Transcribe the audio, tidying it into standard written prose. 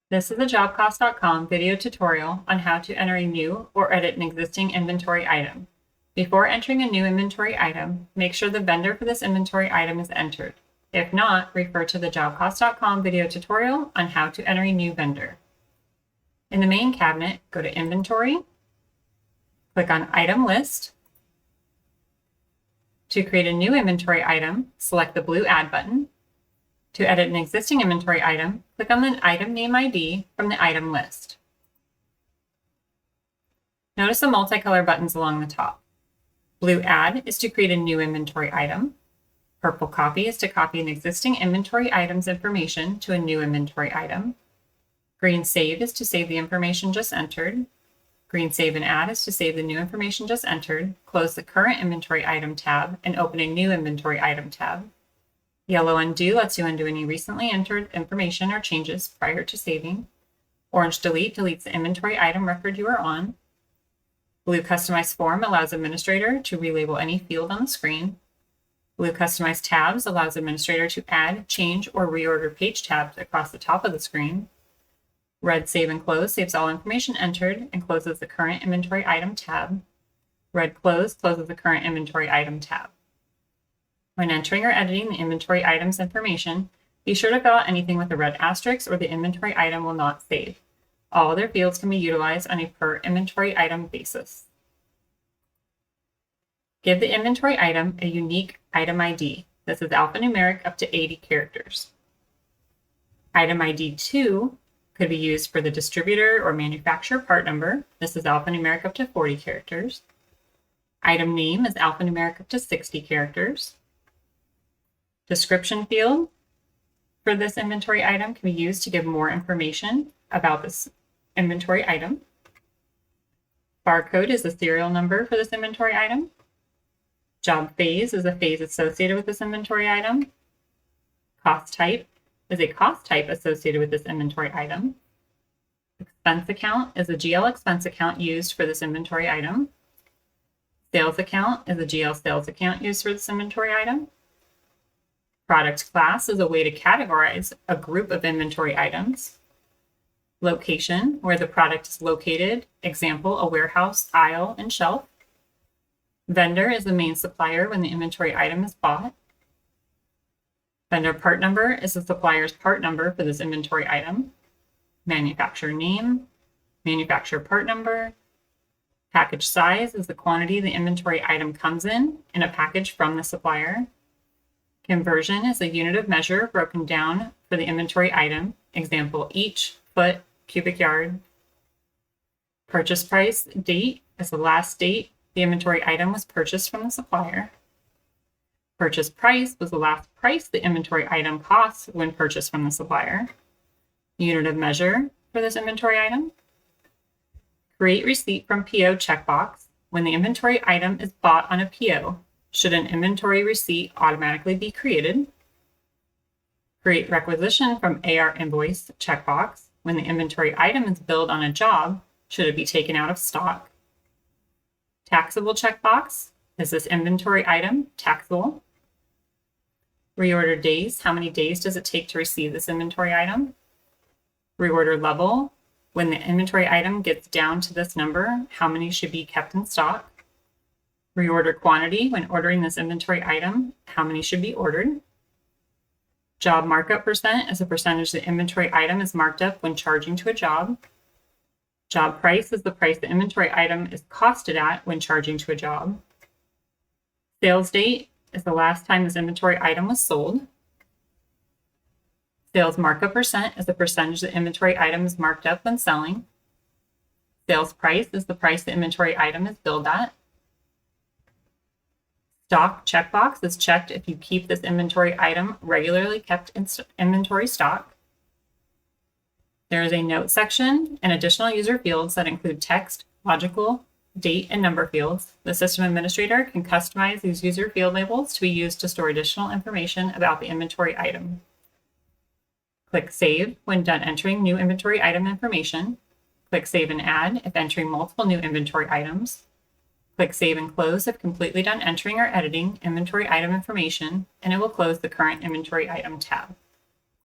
This is a JobCost.com video tutorial on how to enter a new or edit an existing inventory item. Before entering a new inventory item, make sure the vendor for this inventory item is entered. If not, refer to the JobCost.com video tutorial on how to enter a new vendor. In the main cabinet, go to Inventory, click on Item List. To create a new inventory item, select the blue Add button. To edit an existing inventory item, click on the item name ID from the item list. Notice the multicolor buttons along the top. Blue Add is to create a new inventory item. Purple Copy is to copy an existing inventory item's information to a new inventory item. Green Save is to save the information just entered. Green Save and Add is to save the new information just entered, close the current inventory item tab, and open a new inventory item tab. Yellow Undo lets you undo any recently entered information or changes prior to saving. Orange Delete deletes the inventory item record you are on. Blue Customize Form allows administrator to relabel any field on the screen. Blue Customize Tabs allows administrator to add, change, or reorder page tabs across the top of the screen. Red Save and Close saves all information entered and closes the current inventory item tab. Red Close closes the current inventory item tab. When entering or editing the inventory item's information, be sure to fill out anything with a red asterisk or the inventory item will not save. All other fields can be utilized on a per inventory item basis. Give the inventory item a unique item ID. This is alphanumeric up to 80 characters. Item ID 2 could be used for the distributor or manufacturer part number. This is alphanumeric up to 40 characters. Item name is alphanumeric up to 60 characters. Description field for this inventory item can be used to give more information about this inventory item. Barcode is the serial number for this inventory item. Job phase is a phase associated with this inventory item. Cost type is a cost type associated with this inventory item. Expense account is a GL expense account used for this inventory item. Sales account is a GL sales account used for this inventory item. Product class is a way to categorize a group of inventory items. Location, where the product is located, example, a warehouse, aisle, and shelf. Vendor is the main supplier when the inventory item is bought. Vendor part number is the supplier's part number for this inventory item. Manufacturer name, manufacturer part number. Package size is the quantity the inventory item comes in a package from the supplier. Conversion is a unit of measure broken down for the inventory item, example, each, foot, cubic yard. Purchase price date is the last date the inventory item was purchased from the supplier. Purchase price was the last price the inventory item costs when purchased from the supplier. Unit of measure for this inventory item. Create receipt from PO checkbox. When the inventory item is bought on a PO, should an inventory receipt automatically be created? Create requisition from AR invoice checkbox. When the inventory item is billed on a job, should it be taken out of stock? Taxable checkbox. Is this inventory item taxable? Reorder days. How many days does it take to receive this inventory item? Reorder level. When the inventory item gets down to this number, how many should be kept in stock? Reorder quantity. When ordering this inventory item, how many should be ordered? Job markup percent is a percentage the inventory item is marked up when charging to a job. Job price is the price the inventory item is costed at when charging to a job. Sales date is the last time this inventory item was sold. Sales markup percent is the percentage the inventory item is marked up when selling. Sales price is the price the inventory item is billed at. Stock checkbox is checked if you keep this inventory item regularly kept in inventory stock. There is a note section and additional user fields that include text, logical, date, and number fields. The system administrator can customize these user field labels to be used to store additional information about the inventory item. Click Save when done entering new inventory item information. Click Save and Add if entering multiple new inventory items. Click Save and Close if completely done entering or editing inventory item information, and it will close the current inventory item tab.